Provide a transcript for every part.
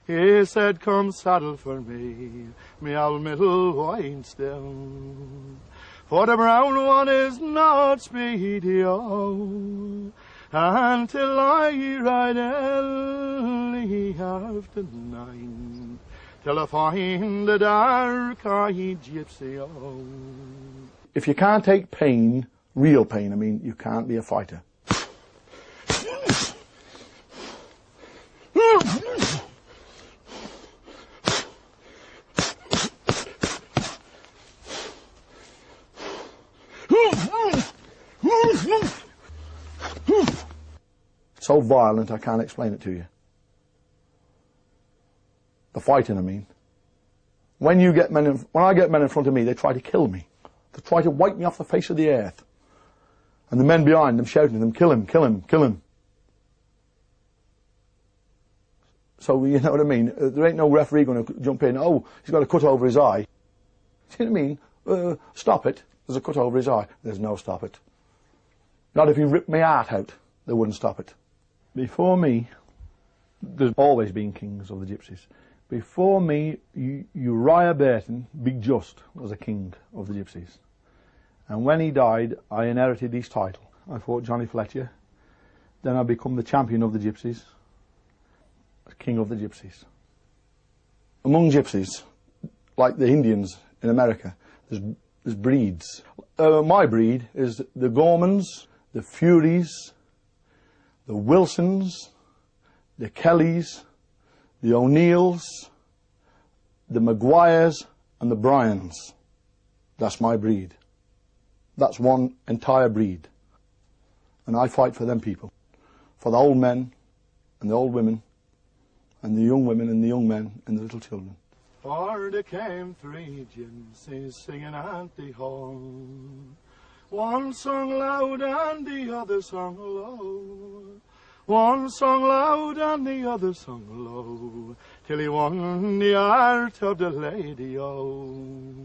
He said, come saddle for me old middle white stem. For the brown one is not speedy, oh, until I ride early after 9, till I find the dark-eyed gypsy, oh. If you can't take pain, real pain, I mean, you can't be a fighter. So violent, I can't explain it to you. The fighting, I mean. When I get men in front of me, they try to kill me. They try to wipe me off the face of the earth. And the men behind them shouting to them, kill him, kill him, kill him. So, you know what I mean? There ain't no referee going to jump in, oh, he's got a cut over his eye. See what I mean? Stop it. There's a cut over his eye. There's no stop it. Not if you ripped my heart out, they wouldn't stop it. Before me, there's always been kings of the gypsies. Before me, Uriah Burton, Big Just, was a king of the gypsies. And when he died, I inherited his title. I fought Johnny Fletcher. Then I become the champion of the gypsies, king of the gypsies. Among gypsies, like the Indians in America, there's breeds. My breed is the Gormans, the Furies, the Wilsons, the Kellys, the O'Neills, the Maguires and the Bryans. That's my breed. That's one entire breed. And I fight for them people. For the old men and the old women and the young women and the young men and the little children. For there came 3 gypsies singing at the horn. One sung loud and the other sung low. One sung loud and the other sung low, till he won the heart of the lady, oh.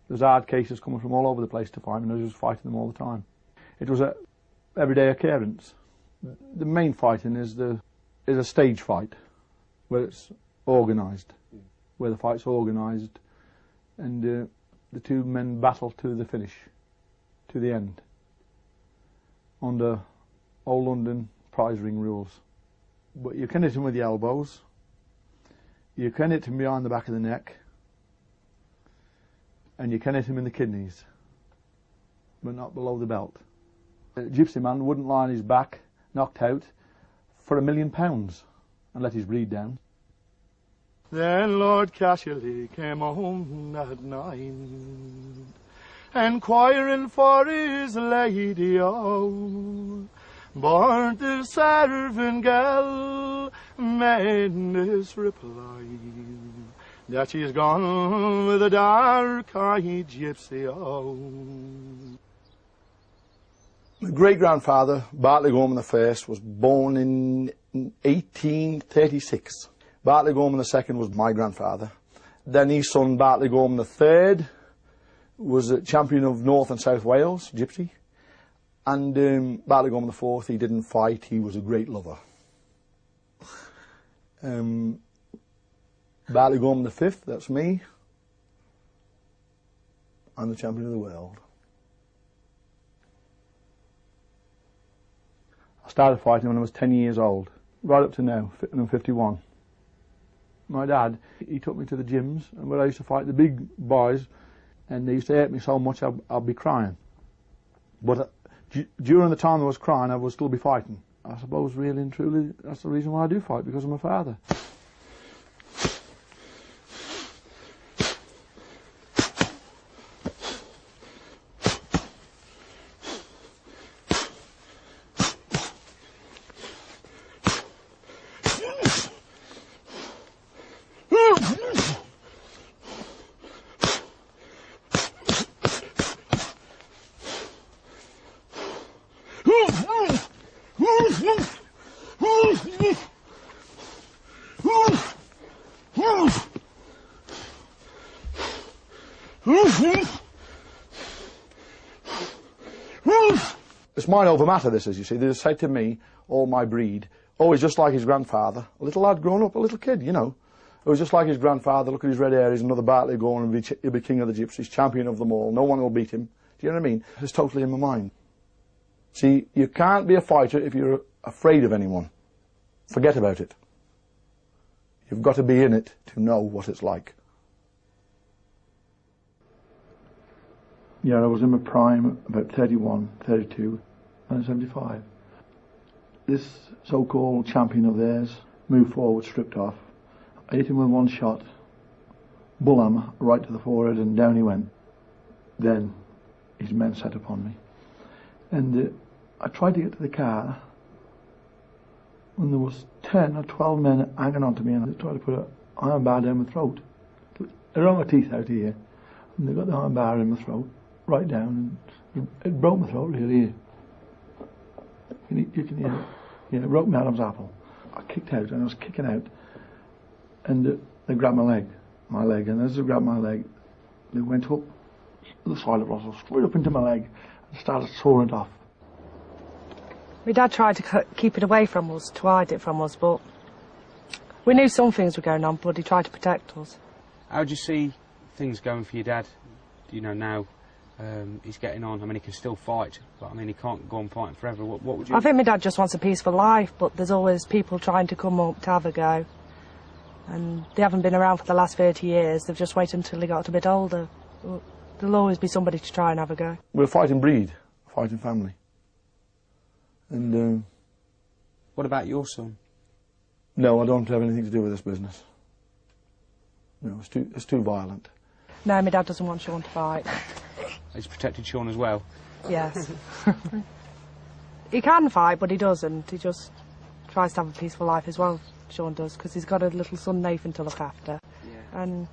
There's hard cases coming from all over the place to fight, and I was just fighting them all the time. It was a everyday occurrence. The main fighting is a stage fight, where it's organised, where the fight's organised, and the 2 men battle to the finish, to the end, under old London prize ring rules. But you can hit him with the elbows, you can hit him behind the back of the neck, and you can hit him in the kidneys, but not below the belt. A gypsy man wouldn't lie on his back, knocked out, for £1 million and let his breed down. Then Lord Cashley came home at 9, enquiring for his lady, oh. But the servant girl made this reply, that she's gone with a dark-eyed gypsy, oh. My great-grandfather, Bartley Gorman I, was born in 1836. Bartley Gorman II was my grandfather. Then his son, Bartley Gorman III, was a champion of North and South Wales, gypsy. And Bartley Gorman IV, he didn't fight, he was a great lover. Bartley Gorman V, that's me. I'm the champion of the world. I started fighting when I was 10 years old, right up to now, and I'm 51. My dad, he took me to the gyms, and where I used to fight the big boys, and they used to hurt me so much I'd be crying. But during the time I was crying, I would still be fighting. I suppose really and truly that's the reason why I do fight, because of my father. It's mind over matter, this is, you see. They said to me, all my breed, Oh, he's just like his grandfather. A little lad growing up, a little kid, you know. It was just like his grandfather. Look at his red hair. He's another Bartley Gorman. He'll be king of the gypsies, champion of them all. No one will beat him. Do you know what I mean? It's totally in my mind. See, you can't be a fighter if you're afraid of anyone. Forget about it. You've got to be in it to know what it's like. Yeah, I was in my prime, about 31, 32, and 75. This so-called champion of theirs moved forward, stripped off. I hit him with one shot, bull hammer, right to the forehead, and down he went. Then his men set upon me. And I tried to get to the car, when there was 10 or 12 men hanging on to me, and I tried to put an iron bar down my throat. I wrung my teeth out here, and they got the iron bar in my throat, right down, and it broke my throat really. You can hear it. Yeah, it broke my Adam's apple. I kicked out, and I was kicking out, and they grabbed my leg, and as they grabbed my leg, they went up the side of us, straight up into my leg, and started sawing it off. My dad tried to keep it away from us, to hide it from us, but we knew some things were going on, but he tried to protect us. How do you see things going for your dad? You know, now he's getting on. I mean, he can still fight, but I mean, he can't go on fighting forever. What would you... I think my dad just wants a peaceful life, but there's always people trying to come up to have a go. And they haven't been around for the last 30 years. They've just waited until they got a bit older. There'll always be somebody to try and have a go. We're a fighting breed, a fighting family. And what about your son? No, I don't have anything to do with this business. No, it's too violent. No, my dad doesn't want Sean to fight. He's protected Sean as well? Yes. He can fight, but he doesn't. He just tries to have a peaceful life as well, Sean does, because he's got a little son, Nathan, to look after. Yeah. And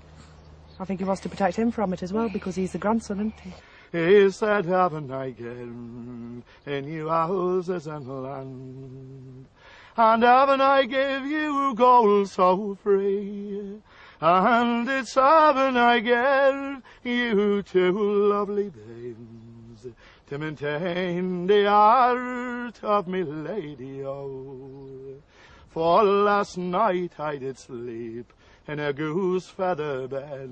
I think he wants to protect him from it as well, because he's the grandson, isn't he? He said, haven't I given you houses and land? And haven't I give you gold so free? And it's haven't I give you two lovely babes to maintain the heart of me lady, oh. For last night I did sleep in a goose feather bed,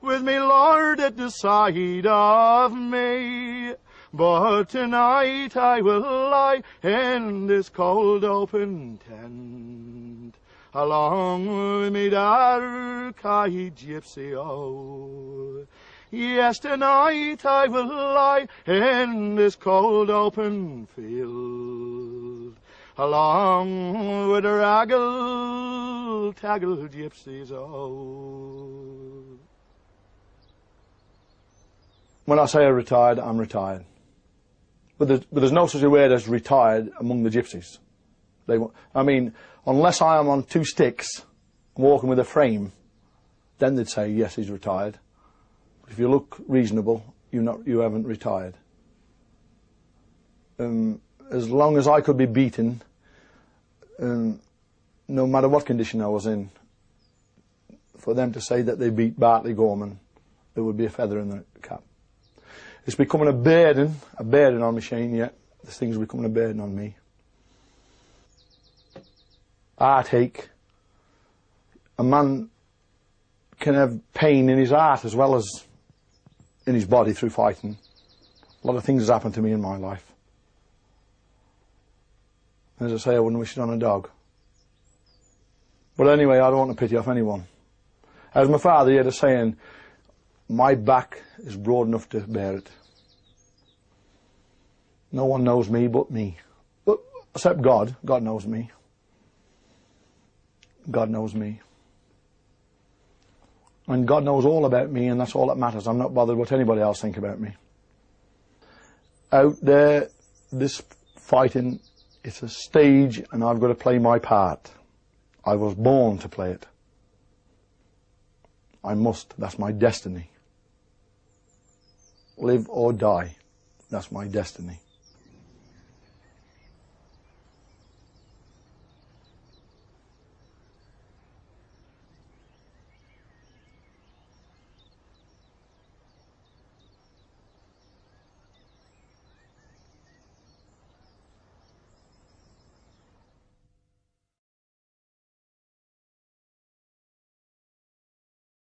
with me lord at the side of me. But tonight I will lie in this cold open tent, along with me dark-eyed gypsy, oh. Yes, tonight I will lie in this cold open field, along with the raggle-taggle gypsies, oh. When I say I'm retired, I'm retired. But there's no such a word as retired among the gypsies. I mean, unless I am on two sticks, walking with a frame, then they'd say, yes, he's retired. But if you look reasonable, you haven't retired. As long as I could be beaten, no matter what condition I was in, for them to say that they beat Bartley Gorman, there would be a feather in the cap. It's becoming a burden on me, Shane, yeah. This thing's becoming a burden on me. Heartache. A man can have pain in his heart as well as in his body through fighting. A lot of things has happened to me in my life. As I say, I wouldn't wish it on a dog. But anyway, I don't want to pity off anyone. As my father, he had a saying, my back is broad enough to bear it. No one knows me but me. But except God. God knows me. God knows me. And God knows all about me, and that's all that matters. I'm not bothered what anybody else think about me. Out there, this fighting, it's a stage, and I've got to play my part. I was born to play it. I must. That's my destiny. Live or die. That's my destiny.